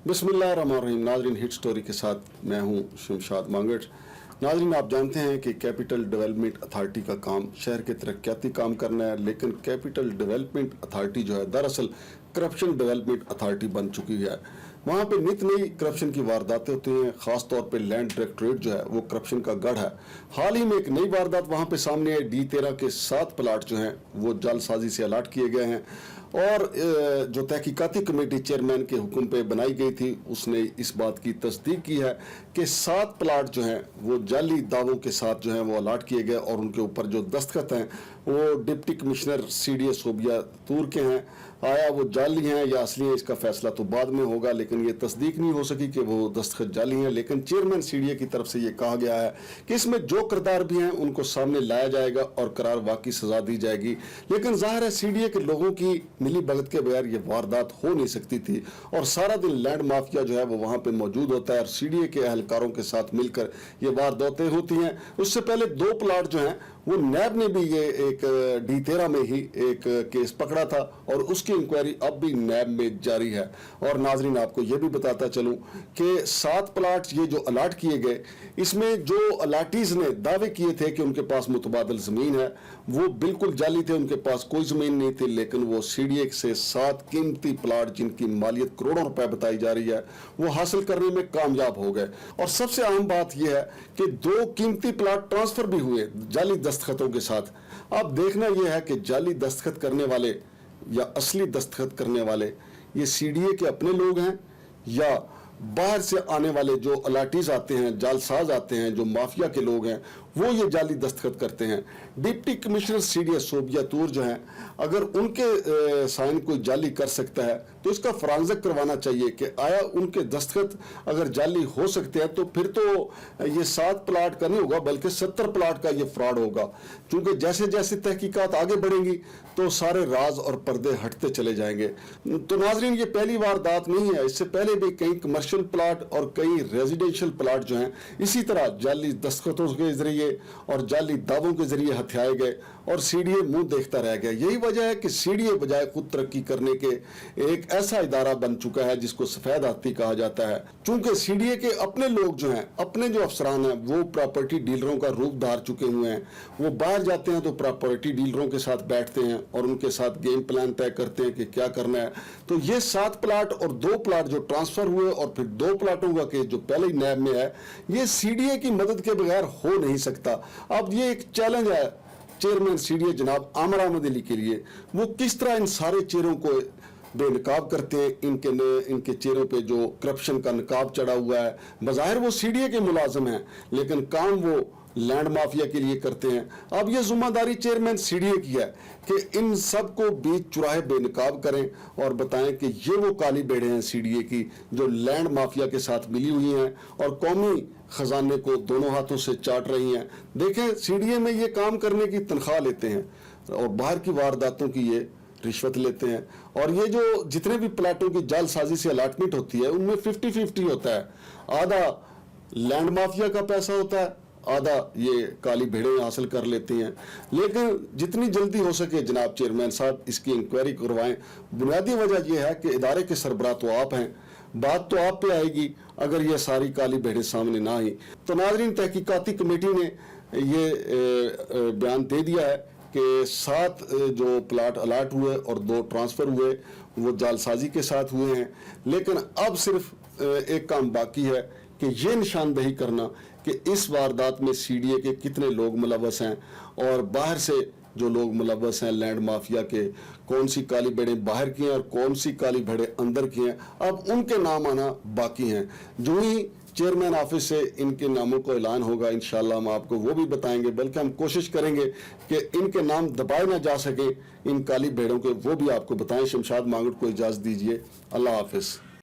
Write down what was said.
बिस्मिल्लाहिर्रहमानिर्रहीम। नाजरीन, hit story के साथ मैं हूं शमशाद मांगट। नाजरीन, आप जानते हैं कि कैपिटल डेवलपमेंट अथॉरिटी का काम शहर के तरक्याती काम करना है, लेकिन कैपिटल डेवलपमेंट अथॉरिटी जो है दरअसल करप्शन डेवलपमेंट अथॉरिटी बन चुकी है। वहाँ पे नित नई करप्शन की वारदातें होती हैं। ख़ास तौर पे लैंड डायरेक्टरेट जो है वो करप्शन का गढ़ है। हाल ही में एक नई वारदात वहाँ पे सामने आई। D13 के 7 प्लाट जो हैं वो जालसाजी से अलाट किए गए हैं और जो तहकीकाती कमेटी चेयरमैन के हुक्म पे बनाई गई थी उसने इस बात की तस्दीक की है कि 7 प्लाट जो हैं वो जाली दावों के साथ जो हैं वो अलाट किए गए और उनके ऊपर जो दस्तखत हैं वो डिप्टी कमिश्नर CDA शोबिया तूर के हैं। आया वो जाली हैं या असली हैं, इसका फैसला तो बाद में होगा, लेकिन ये तस्दीक नहीं हो सकी कि वो दस्तखत जाली हैं। लेकिन चेयरमैन CDA की तरफ से ये कहा गया है कि इसमें जो किरदार भी हैं उनको सामने लाया जाएगा और करार वाकई सजा दी जाएगी। लेकिन जाहिर है CDA के लोगों की मिली भगत के बगैर ये वारदात हो नहीं सकती थी और सारा दिन लैंड माफिया जो है वो वहाँ पे मौजूद होता है और CDA के अहलकारों के साथ मिलकर ये वारदातें होती हैं। उससे पहले 2 प्लाट जो हैं वो नैब ने भी ये एक D13 में ही एक केस पकड़ा था और उसकी इंक्वायरी अब भी नैब में जारी है। और नाजरीन, आपको ये भी बताता चलूं कि 7 प्लाट ये जो अलाट किए गए, इसमें जो अलाटीज ने दावे किए थे कि उनके पास मुतबादल ज़मीन है वो बिल्कुल जाली थे। उनके पास कोई ज़मीन नहीं थी, लेकिन वो CDA से 7 कीमती प्लाट जिनकी मालियत करोड़ों रुपए बताई जा रही है वो हासिल करने में कामयाब हो गए। और सबसे अहम बात यह है कि 2 कीमती प्लाट ट्रांसफर भी हुए जाली दस्तखतों के साथ। अब देखना यह है कि जाली दस्तखत करने वाले या असली दस्तखत करने वाले ये CDA के अपने लोग हैं या बाहर से आने वाले जो अलाटीज आते हैं, जालसाज आते हैं, जो माफिया के लोग हैं वो ये जाली दस्तखत करते हैं। डिप्टी कमिश्नर CDA शोबिया तूर जो हैं, अगर उनके साइन कोई जाली कर सकता है तो इसका फरांजक करवाना चाहिए कि आया उनके दस्तखत अगर जाली हो सकते हैं तो फिर तो ये 7 प्लाट का नहीं होगा बल्कि 70 प्लाट का ये फ्रॉड होगा। क्योंकि जैसे जैसे तहकीकात आगे बढ़ेंगी तो सारे राज और पर्दे हटते चले जाएंगे। तो नाजरीन, ये पहली वारदात नहीं है, इससे पहले भी कई कमर्शियल प्लाट और कई रेजिडेंशियल प्लाट जो हैं इसी तरह जाली दस्तखतों के जरिए और जाली दावों के जरिए हथियाए गए और CDA मुंह देखता रह गया। यही वजह है कि CDA बजाय खुद तरक्की करने के एक ऐसा इदारा बन चुका है जिसको सफेद हाथी कहा जाता है। चूंकि CDA के अपने लोग जो हैं, अपने जो अफसरान हैं वो प्रॉपर्टी डीलरों का रूप धार चुके हुए हैं। वो बाहर जाते हैं तो प्रॉपर्टी डीलरों के साथ बैठते हैं और उनके साथ गेम प्लान तय करते हैं कि क्या करना है। तो ये 7 प्लाट और 2 प्लाट जो ट्रांसफर हुए और फिर 2 प्लाटों का केस जो पहले ही नैब में है, ये CDA की मदद के बगैर हो नहीं सकता। अब ये एक चैलेंज है चेयरमैन CDA जनाब आमिर अहमद अली के लिए, वो किस तरह इन सारे चेहरों को बेनकाब करते हैं। इनके चेहरों पे जो करप्शन का नकाब चढ़ा हुआ है, बज़ाहिर वो CDA के मुलाजिम हैं लेकिन काम वो लैंड माफिया के लिए करते हैं। अब ये जिम्मेदारी चेयरमैन CDA की है कि इन सब को बीच चुराहे बेनकाब करें और बताएं कि ये वो काली बेड़े हैं CDA की जो लैंड माफिया के साथ मिली हुई हैं और कौमी खजाने को दोनों हाथों से चाट रही हैं। देखें, CDA में ये काम करने की तनख्वाह लेते हैं और बाहर की वारदातों की ये रिश्वत लेते हैं। और ये जो जितने भी प्लाटों की जालसाजी से अलाटमेंट होती है उनमें 50-50 होता है। आधा लैंड माफिया का पैसा होता है, आधा ये काली भेड़ें हासिल कर लेती हैं। लेकिन जितनी जल्दी हो सके जनाब चेयरमैन साहब इसकी इंक्वायरी करवाएं। बुनियादी वजह यह है कि इदारे के सरबराह तो आप हैं, बात तो आप पे आएगी अगर ये सारी काली भेड़ें सामने ना आई। तो नाजरीन, तहकीकाती कमेटी ने ये बयान दे दिया है कि 7 जो प्लाट अलाट हुए और 2 ट्रांसफर हुए वो जालसाजी के साथ हुए हैं। लेकिन अब सिर्फ एक काम बाकी है कि ये निशानदही करना कि इस वारदात में CDA के कितने लोग मुलव्वस हैं और बाहर से जो लोग मुलव्वस हैं लैंड माफिया के, कौन सी काली भेड़ें बाहर की हैं और कौन सी काली भेड़ें अंदर की हैं, अब उनके नाम आना बाकी हैं। जो ही चेयरमैन ऑफिस से इनके नामों को ऐलान होगा इंशाल्लाह हम आपको वो भी बताएंगे, बल्कि हम कोशिश करेंगे कि इनके नाम दबाए ना जा सके इन काली भेड़ों के, वो भी आपको बताएं। शमशाद मांगट को इजाज़त दीजिए। अल्लाह हाफिज़।